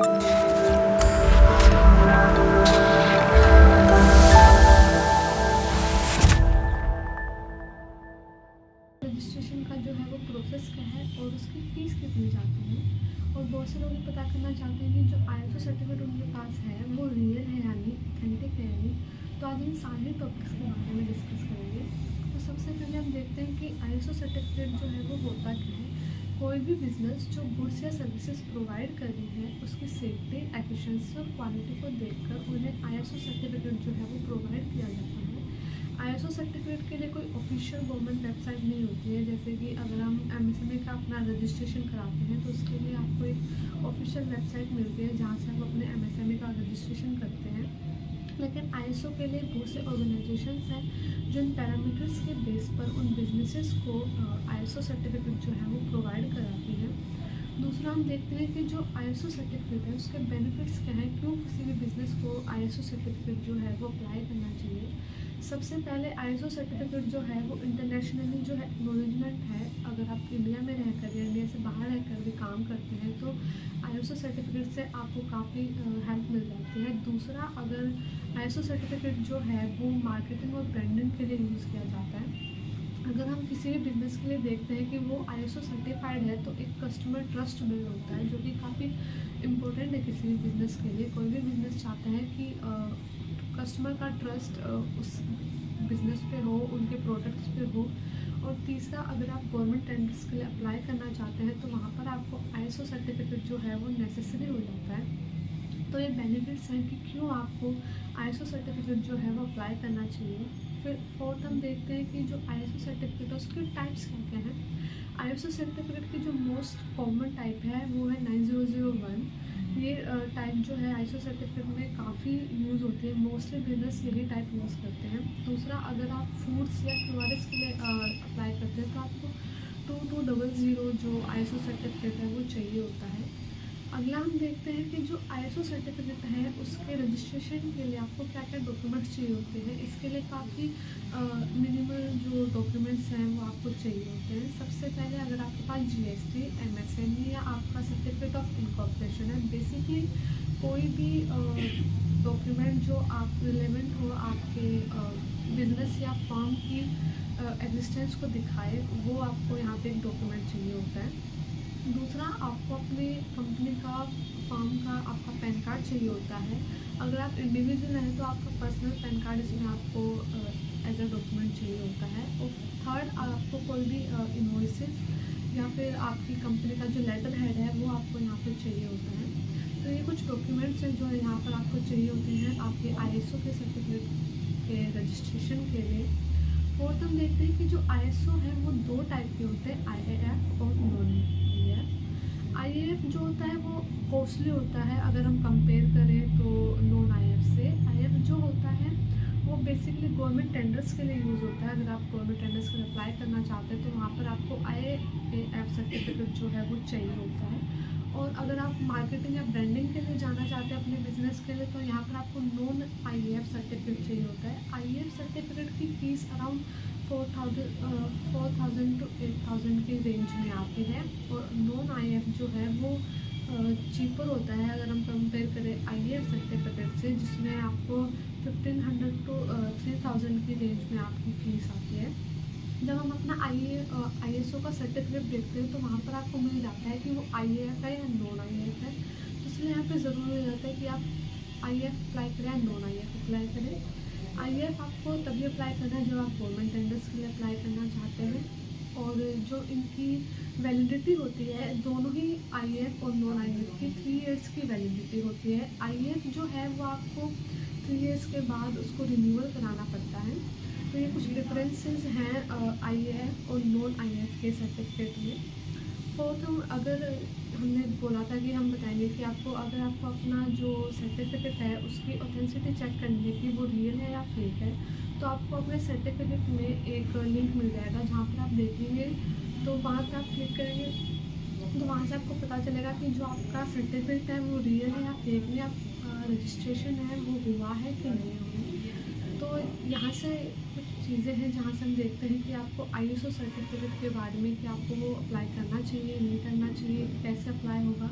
Registration का जो है वो प्रोसेस क्या है और उसकी फ़ीस कितनी जाती है। और बहुत से लोग ये पता करना चाहते हैं कि जो आईएसओ सर्टिफिकेट उनके पास है वो रियल है या नहीं, ऑथेंटिक है या नहीं। तो आज इन सारे टॉपिक्स के बारे में डिस्कस करेंगे। तो सबसे पहले हम देखते हैं कि आईएसओ सर्टिफिकेट जो है वो होता क्या है। कोई भी बिजनेस जो गुड्स या सर्विसेज प्रोवाइड कर रही है उसकी सेफ्टी, एफिशिएंसी और क्वालिटी को देखकर उन्हें आईएसओ सर्टिफिकेट जो है वो प्रोवाइड किया जाता है। आईएसओ सर्टिफिकेट के लिए कोई ऑफिशियल गवर्नमेंट वेबसाइट नहीं होती है। जैसे कि अगर हम एमएसएमई का अपना रजिस्ट्रेशन कराते हैं तो उसके लिए आपको एक ऑफिशियल वेबसाइट मिलती है जहाँ से आप अपने एमएसएमई का रजिस्ट्रेशन करते हैं। लेकिन आईएसओ के लिए बहुत से ऑर्गेनाइजेशंस हैं जो इन पैरामीटर्स के बेस पर उन बिजनेसेस को आईएसओ सर्टिफिकेट जो है वो प्रोवाइड कराती है। दूसरा हम देखते हैं कि जो आईएसओ सर्टिफिकेट है उसके बेनिफिट्स क्या हैं, क्यों किसी भी बिज़नेस को आईएसओ सर्टिफिकेट जो है वो अप्लाई करना चाहिए। सबसे पहले आईएसओ सर्टिफिकेट जो है वो इंटरनेशनली जो है एक्नॉलेजमेंट है। अगर आप इंडिया में रहकर या इंडिया से बाहर रहकर भी काम करते हैं तो आईएसओ सर्टिफिकेट से आपको काफ़ी हेल्प मिल जाती है। दूसरा, अगर आईएसओ सर्टिफिकेट जो है वो मार्केटिंग और ब्रांडिंग के लिए यूज़ किया जाता है। अगर हम किसी भी बिज़नेस के लिए देखते हैं कि वो आईएसओ सर्टिफाइड है तो एक कस्टमर ट्रस्ट बिल्ड होता है, जो कि काफ़ी इम्पोर्टेंट है किसी भी बिज़नेस के लिए। कोई भी बिज़नेस चाहता है कि कस्टमर का ट्रस्ट उस बिज़नेस पे हो, उनके प्रोडक्ट्स पे हो। और तीसरा, अगर आप गवर्नमेंट टेंडर्स के लिए अप्लाई करना चाहते हैं तो वहाँ पर आपको आईएसओ सर्टिफिकेट जो है वो नेसेसरी हो जाता है। तो ये बेनिफिट्स हैं कि क्यों आपको आईएसओ सर्टिफिकेट जो है वो अप्लाई करना चाहिए। फिर फोर्थ हम देखते हैं कि जो आईएसओ सर्टिफिकेट है उसके टाइप्स क्या क्या हैं। आईएसओ सर्टिफिकेट की जो मोस्ट कॉमन टाइप है वो है 9001। ये टाइप जो है आईएसओ सर्टिफिकेट में काफ़ी यूज़ होती है। मोस्टली बिजनेस यही टाइप यूज़ करते हैं। दूसरा, अगर आप फूड्स या क्यूआरएस के लिए अप्लाई करते हैं तो आपको 2200 जो आईएसओ सर्टिफिकेट है वो चाहिए होता है। अगला हम देखते हैं कि जो आईएसओ सर्टिफिकेट है उसके रजिस्ट्रेशन के लिए आपको क्या क्या डॉक्यूमेंट्स चाहिए होते हैं। इसके लिए काफ़ी मिनिमल जो डॉक्यूमेंट्स हैं वो आपको चाहिए होते हैं। सबसे पहले, अगर आपके पास जीएसटी, एमएसएमई या आपका सर्टिफिकेट ऑफ इनकॉर्पोरेशन है, बेसिकली कोई भी डॉक्यूमेंट जो आप रिलेवेंट हो आपके बिजनेस या फर्म की एग्जिस्टेंस को दिखाए, वो आपको यहाँ पे एक डॉक्यूमेंट चाहिए होता है। दूसरा, आपको अपने कंपनी का, फर्म का आपका पैन कार्ड चाहिए होता है। अगर आप इंडिविजुअल हैं तो आपका पर्सनल पैन कार्ड इसमें आपको एज अ डॉक्यूमेंट चाहिए होता है। और थर्ड, आपको कोई भी इनवॉइसेस या फिर आपकी कंपनी का जो लेटर हेड है वो आपको यहाँ पर चाहिए होता है। तो ये कुछ डॉक्यूमेंट्स हैं जो यहाँ पर आपको चाहिए होते हैं आपके आईएसओ के सर्टिफिकेट के रजिस्ट्रेशन के लिए। फोर्थ, हम देखते हैं कि जो आईएसओ है वो दो टाइप के होते हैं, आईएएफ और नॉन आईएएफ। आईएएफ जो होता है वो कॉस्टली होता है अगर हम कंपेयर करें तो नॉन आईएएफ से। आईएएफ जो होता है वो बेसिकली गवर्नमेंट टेंडर्स के लिए यूज़ होता है। अगर आप गवर्नमेंट टेंडर्स के लिए अप्लाई करना चाहते हैं तो वहाँ पर आपको आईएएफ सर्टिफिकेट जो है वो चाहिए होता है। और अगर आप मार्केटिंग या ब्रांडिंग के लिए जाना चाहते हैं अपने बिजनेस के लिए तो यहाँ पर आपको नॉन आईएएफ सर्टिफिकेट चाहिए होता है। आईएएफ सर्टिफिकेट की फ़ीस अराउंड 4000 to 8000 की रेंज में आती है। और नॉन आईएएफ जो है वो चीपर होता है अगर हम कंपेयर करें आईएएफ सर्टिफिकेट से, जिसमें आपको 1500 to 3000 की रेंज में आपकी फ़ीस आती है। जब हम अपना आईएसओ का सर्टिफिकेट देखते हैं तो वहाँ पर आपको मिल जाता है कि वो आईएएफ है या नॉन आईएएफ है। तो इसलिए यहाँ पे ज़रूरी हो जाता है कि आप आईएएफ अप्लाई करें या नॉन आईएएफ अप्लाई करें। आईएएफ आपको तभी अप्लाई करना है जब आप गवर्नमेंट टेंडर्स के लिए अप्लाई करना चाहते हैं। और जो इनकी वैलिडिटी होती है, दोनों ही आईएएफ और नॉन आईएएफ की 3 ईयर्स की वैलिडिटी होती है। आईएएफ जो है वो आपको 3 ईयर्स के बाद उसको रिन्यूअल कराना पड़ता है। तो ये कुछ डिफरेंसेस हैं आईएएफ और नॉन आईएएफ के सर्टिफिकेट में। फोर्थ, अगर हमने बोला था कि हम बताएंगे कि आपको अगर आपको अपना जो सर्टिफिकेट है उसकी ऑथेंटिसिटी चेक करनी है कि वो रियल है या फेक है, तो आपको अपने सर्टिफिकेट में एक लिंक मिल जाएगा जहाँ पर आप देखेंगे। तो वहाँ पर आप क्लिक करेंगे तो वहाँ से आपको पता चलेगा कि जो आपका सर्टिफिकेट है वो रियल है या फेक है, आप रजिस्ट्रेशन है वो हुआ है कि नहीं हुआ। तो यहाँ से कुछ चीज़ें हैं जहाँ से हम देखते हैं कि आपको आईएसओ सर्टिफिकेट के बारे में कि आपको वो अप्लाई करना चाहिए, नहीं करना चाहिए, कैसे अप्लाई होगा।